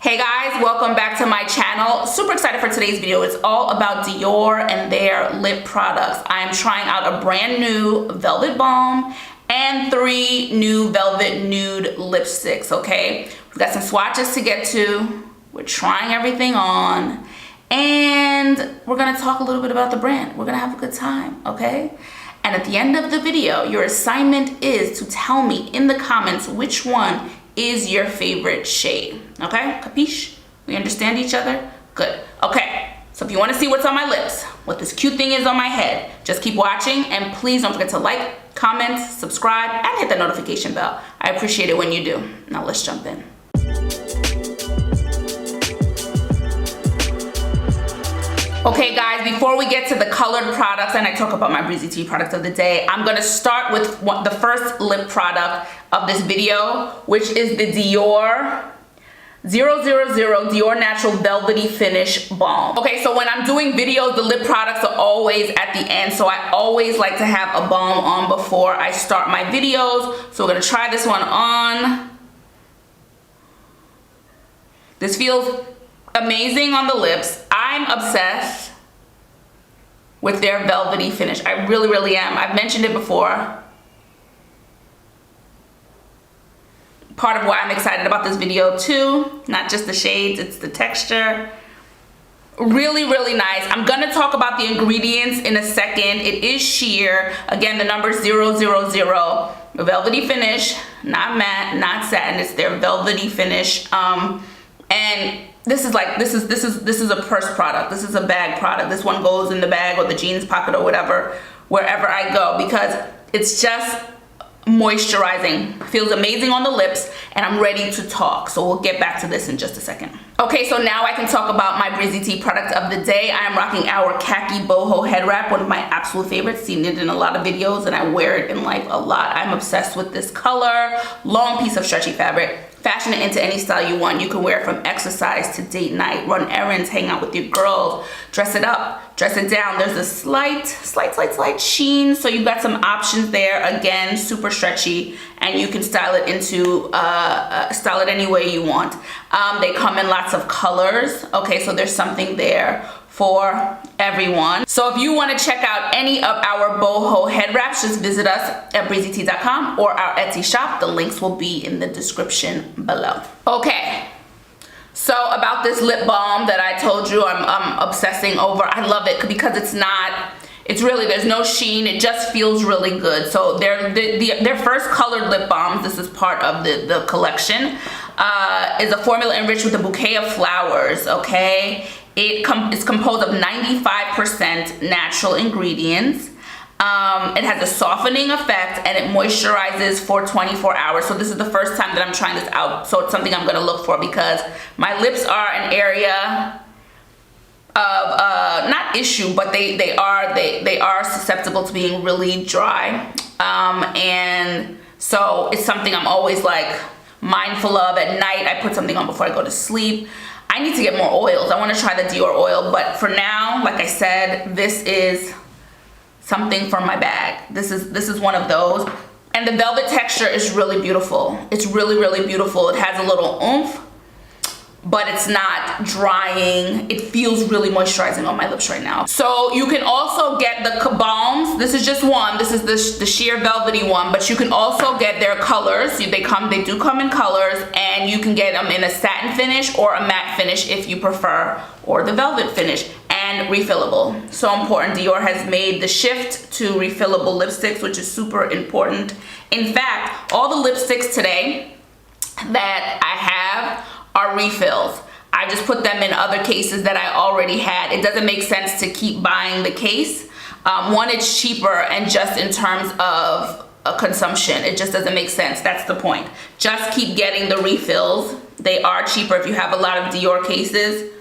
Hey guys, welcome back to my channel. Super excited for today's video. It's all about Dior and their lip products. I am trying out a brand new Velvet Balm and 3 new Velvet Nude lipsticks, okay? We've got some swatches to get to. We're trying everything on. And we're gonna talk a little bit about the brand. We're gonna have a good time, okay? And at the end of the video, your assignment is to tell me in the comments which one is your favorite shade, okay? Capiche? We understand each other? Good. Okay, so if you want to see what's on my lips, what this cute thing is on my head, just keep watching, and please don't forget to like, comment, subscribe, and hit the notification bell. I appreciate it when you do. Now let's jump in. Okay guys, before we get to the colored products and I talk about my Breezy Tee product of the day, I'm gonna start with the first lip product of this video, which is the Dior 000 Dior Natural Velvety Finish Balm. Okay, so when I'm doing videos, the lip products are always at the end, so I always like to have a balm on before I start my videos. So we're gonna try this one on. This feels amazing on the lips. I'm obsessed with their velvety finish. I really am. I've mentioned it before. Part of why I'm excited about this video too, not just the shades, it's the texture. Really nice. I'm gonna talk about the ingredients in a second. It is sheer. Again, the number 000. A velvety finish, not matte, not satin. It's their velvety finish. And this is a purse product. This is a bag product. This one goes in the bag or the jeans pocket or whatever, wherever I go, because it's just moisturizing. Feels amazing on the lips, and I'm ready to talk. So we'll get back to this in just a second. Okay, so now I can talk about my Breezy Tee product of the day. I am rocking our Khaki Boho head wrap, one of my absolute favorites. Seen it in a lot of videos and I wear it in life a lot. I'm obsessed with this color. Long piece of stretchy fabric. Fashion it into any style you want. You can wear it from exercise to date night, run errands, hang out with your girls, dress it up, dress it down. There's a slight sheen, so you've got some options there. Again, super stretchy, and you can style it into style it any way you want. They come in lots of colors. Okay, so there's something there for everyone. So if you want to check out any of our boho head wraps, just visit us at breezytee.com or our Etsy shop. The links will be in the description below. Okay, so about this lip balm that I told you I'm obsessing over. I love it because it's really, there's no sheen. It just feels really good. So their first colored lip balms, this is part of the collection, is a formula enriched with a bouquet of flowers, okay? It's composed of 95% natural ingredients. It has a softening effect and it moisturizes for 24 hours. So this is the first time that I'm trying this out. So it's something I'm gonna look for because my lips are an area of not issue, but they are susceptible to being really dry. And so it's something I'm always like mindful of at night. I put something on before I go to sleep. I need to get more oils. I want to try the Dior oil, but for now, like I said, this is something from my bag. This is one of those. And the velvet texture is really beautiful. It's really beautiful. It has a little oomph, but it's not drying. It feels really moisturizing on my lips right now. So you can also get the balms. This is just one. This is the sheer velvety one, but you can also get their colors. They do come in colors, and you can get them in a satin finish or a matte finish if you prefer, or the velvet finish, and refillable. So important. Dior has made the shift to refillable lipsticks, which is super important. In fact, all the lipsticks today that I have are refills. I just put them in other cases that I already had. It doesn't make sense to keep buying the case. One, it's cheaper, and just in terms of consumption, it just doesn't make sense. That's the point. Just keep getting the refills. They are cheaper if you have a lot of Dior cases.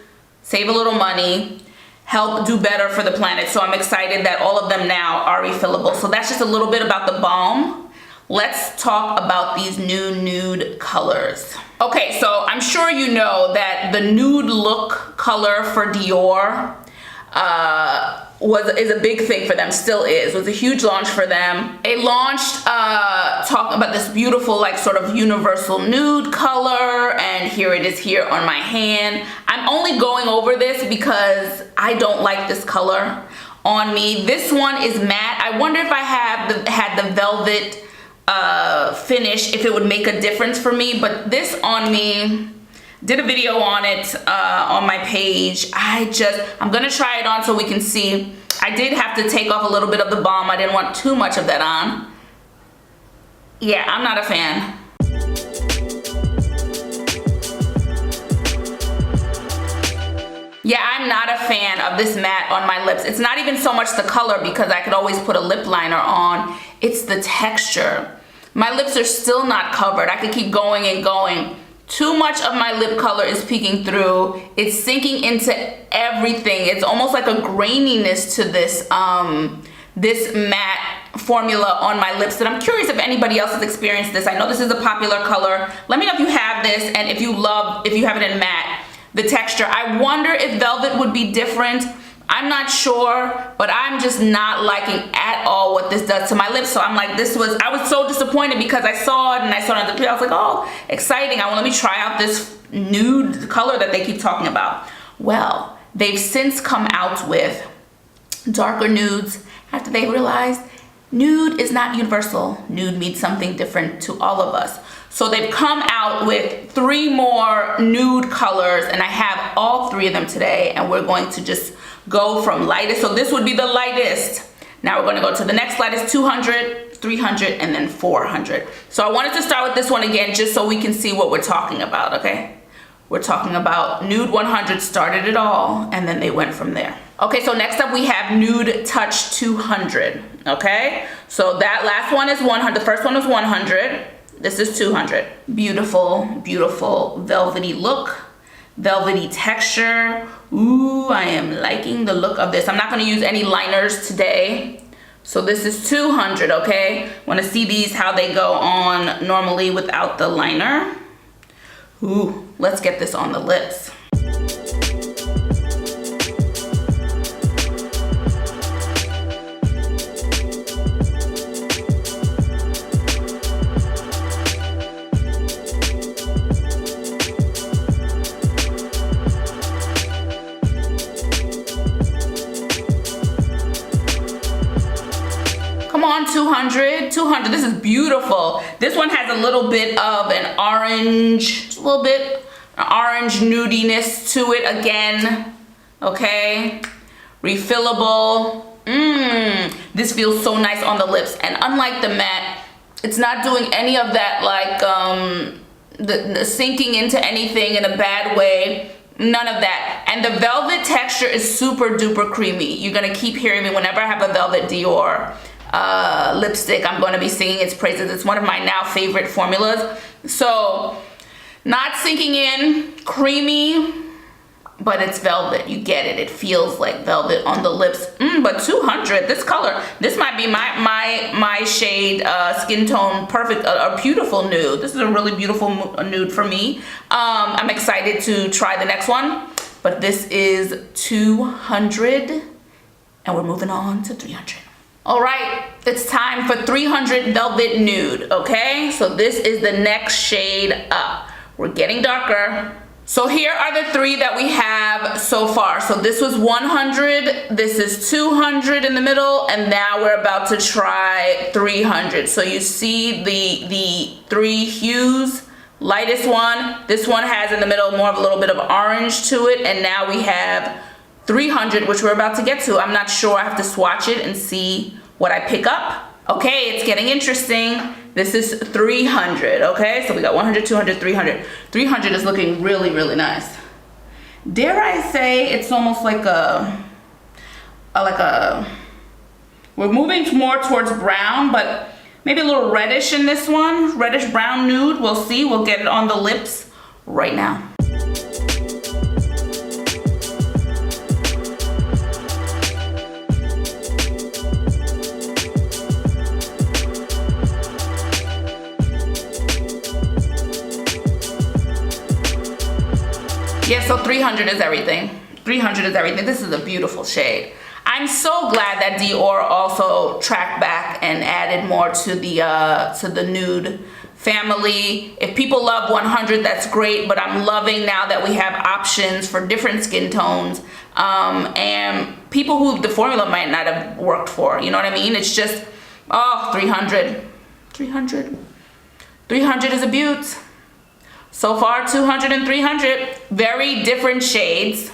Save a little money, help do better for the planet. So I'm excited that all of them now are refillable. So that's just a little bit about the balm. Let's talk about these new nude colors. Okay, so I'm sure you know that the nude look color for Dior is a big thing for them, still is. It was a huge launch for them. It launched talking about this beautiful like sort of universal nude color, and here it is here on my hand. I'm only going over this because I don't like this color on me. This one is matte. I wonder if I had the velvet finish, if it would make a difference for me, but this on me, did a video on it on my page. I'm gonna try it on so we can see. I did have to take off a little bit of the balm. I didn't want too much of that on. Yeah, I'm not a fan. Yeah, I'm not a fan of this matte on my lips. It's not even so much the color, because I could always put a lip liner on. It's the texture. My lips are still not covered. I could keep going and going. Too much of my lip color is peeking through. It's sinking into everything. It's almost like a graininess to this this matte formula on my lips that I'm curious if anybody else has experienced this. I know this is a popular color. Let me know if you have this, and if you have it in matte, the texture. I wonder if velvet would be different. I'm not sure, but I'm just not liking at all what this does to my lips. So I'm like, I was so disappointed because I saw it and I saw it on the tree. I was like, oh, exciting. Let me try out this nude color that they keep talking about. Well, they've since come out with darker nudes after they realized nude is not universal. Nude means something different to all of us. So they've come out with 3 more nude colors, and I have all 3 of them today, and we're going to just go from lightest. So this would be the lightest. Now we're going to go to the next lightest, 200, 300, and then 400. So I wanted to start with this one again just so we can see what we're talking about, okay? We're talking about Nude 100 started it all, and then they went from there. Okay, so next up we have Nude Touch 200, okay? So that last one is 100. The first one was 100. This is 200. Beautiful, beautiful velvety look, velvety texture. Ooh, I am liking the look of this. I'm not gonna use any liners today. So this is 200, okay? Wanna see these, how they go on normally without the liner. Ooh, let's get this on the lips. Come on, 200, 200, this is beautiful. This one has a little bit of an orange, orange nudiness to it again, okay? Refillable, this feels so nice on the lips. And unlike the matte, it's not doing any of that like the sinking into anything in a bad way. None of that. And the velvet texture is super duper creamy. You're gonna keep hearing me whenever I have a Velvet Dior lipstick, I'm going to be singing its praises. It's one of my now favorite formulas. So not sinking in, creamy, but it's velvet. You get it. It feels like velvet on the lips. But 200, this color, this might be my shade, skin tone, perfect, a beautiful nude. This is a really beautiful nude for me. I'm excited to try the next one, but this is 200, and we're moving on to 300. All right, it's time for 300 Velvet Nude, okay? So this is the next shade up. We're getting darker. So here are the 3 that we have so far. So this was 100, this is 200 in the middle, and now we're about to try 300. So you see the 3 hues. Lightest one, this one has in the middle more of a little bit of orange to it, and now we have 300, which we're about to get to. I'm not sure, I have to swatch it and see what I pick up. Okay, it's getting interesting. This is 300, okay? So we got 100, 200, 300. 300 is looking really, really nice. Dare I say it's almost like we're moving more towards brown, but maybe a little reddish in this one. Reddish brown nude, we'll see. We'll get it on the lips right now. Yeah, so 300 is everything. 300 is everything. This is a beautiful shade. I I'm so glad that Dior also tracked back and added more to the nude family. If people love 100, that's great, but I'm loving now that we have options for different skin tones and people who the formula might not have worked for, you know what I mean? It's just, oh, 300 is a beaut. So far, 200 and 300, very different shades,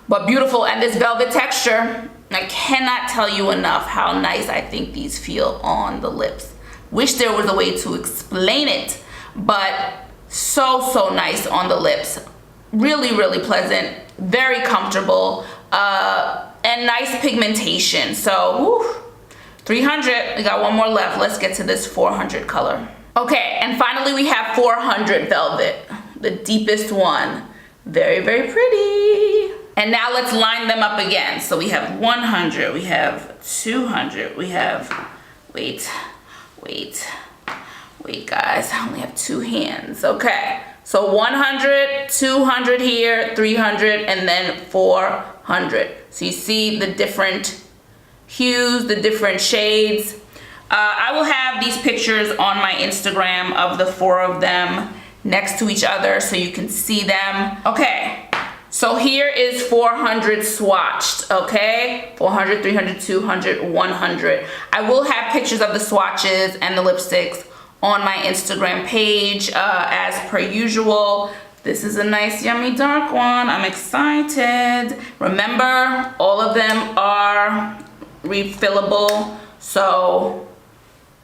but beautiful. And this velvet texture, I cannot tell you enough how nice I think these feel on the lips. Wish there was a way to explain it, but so nice on the lips. Really pleasant, very comfortable, and nice pigmentation. So, whew, 300, we got one more left. Let's get to this 400 color. Okay, and finally we have 400 Velvet, the deepest one. Very pretty. And now let's line them up again. So we have 100, we have 200, we have, wait guys, I only have two hands. Okay, so 100, 200 here, 300, and then 400. So you see the different hues, the different shades. I will have these pictures on my Instagram of the four of them next to each other so you can see them. Okay, so here is 400 swatched, okay? 400, 300, 200, 100. I will have pictures of the swatches and the lipsticks on my Instagram page as per usual. This is a nice yummy dark one. I'm excited. Remember, all of them are refillable, so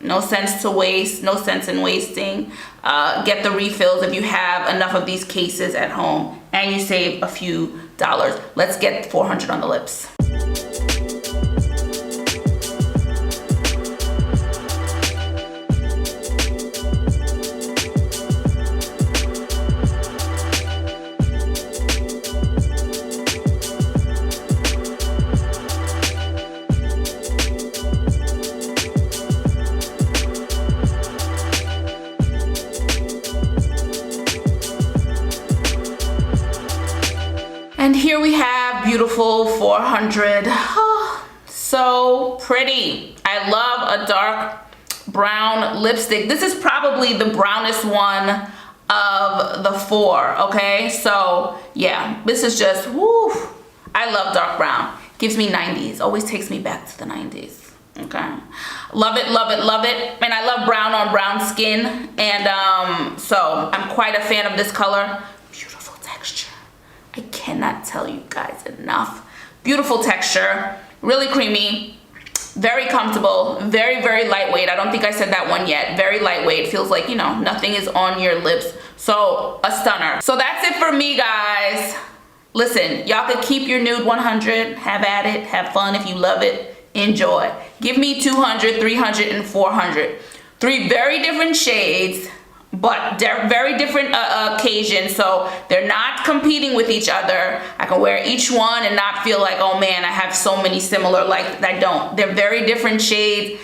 no sense to waste, no sense in wasting. Get the refills if you have enough of these cases at home and you save a few dollars. Let's get 400 on the lips. And here we have beautiful 400. Oh, so pretty. I love a dark brown lipstick. This is probably the brownest one of the four, okay? So yeah, this is just, woo. I love dark brown. Gives me 90s, always takes me back to the 90s, okay? Love it. And I love brown on brown skin. And so I'm quite a fan of this color. Beautiful texture. I cannot tell you guys enough. Beautiful texture, really creamy, very comfortable, very lightweight. I don't think I said that one yet. Very lightweight, feels like, you know, nothing is on your lips. So a stunner. So that's it for me, guys. Listen, y'all could keep your nude 100, have at it, have fun if you love it, enjoy. Give me 200, 300, and 400. Three very different shades, but they're very different occasions, so they're not competing with each other. I can wear each one and not feel like, oh man, I have so many similar, like I don't. They're very different shades,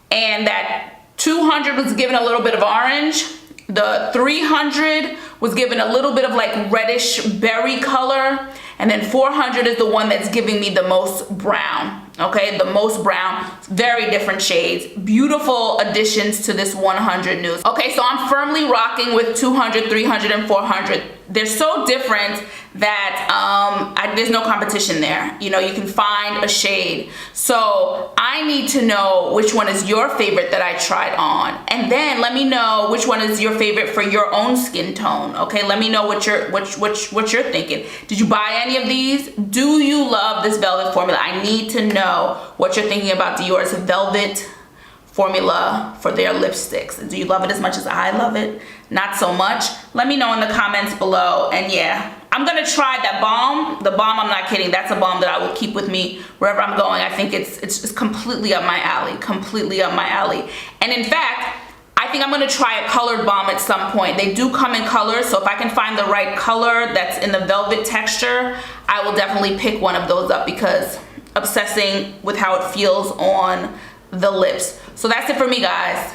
and that 200 was given a little bit of orange. The 300 was given a little bit of like reddish berry color, and then 400 is the one that's giving me the most brown. Okay, the most brown, very different shades, beautiful additions to this 100 nudes. Okay, so I'm firmly rocking with 200, 300, and 400. They're so different that there's no competition there. You know, you can find a shade. So I need to know which one is your favorite that I tried on, and then let me know which one is your favorite for your own skin tone. Okay, let me know what you're thinking. Did you buy any of these? Do you love this velvet formula? I need to know what you're thinking about Dior's velvet formula for their lipsticks. Do you love it as much as I love it? Not so much? Let me know in the comments below. And yeah, I'm gonna try that balm. The balm, I'm not kidding, that's a balm that I will keep with me wherever I'm going. I think it's completely up my alley, completely up my alley. And in fact, I think I'm gonna try a colored balm at some point. They do come in colors, so if I can find the right color that's in the velvet texture, I will definitely pick one of those up because obsessing with how it feels on the lips. So that's it for me, guys.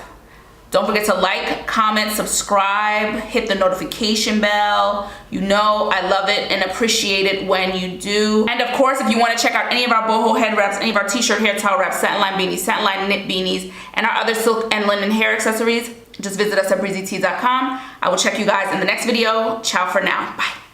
Don't forget to like, comment, subscribe, hit the notification bell. You know I love it and appreciate it when you do. And of course, if you want to check out any of our boho head wraps, any of our t-shirt hair towel wraps, satin line beanies, satin line knit beanies, and our other silk and linen hair accessories, just visit us at breezytee.com. I will check you guys in the next video. Ciao for now. Bye.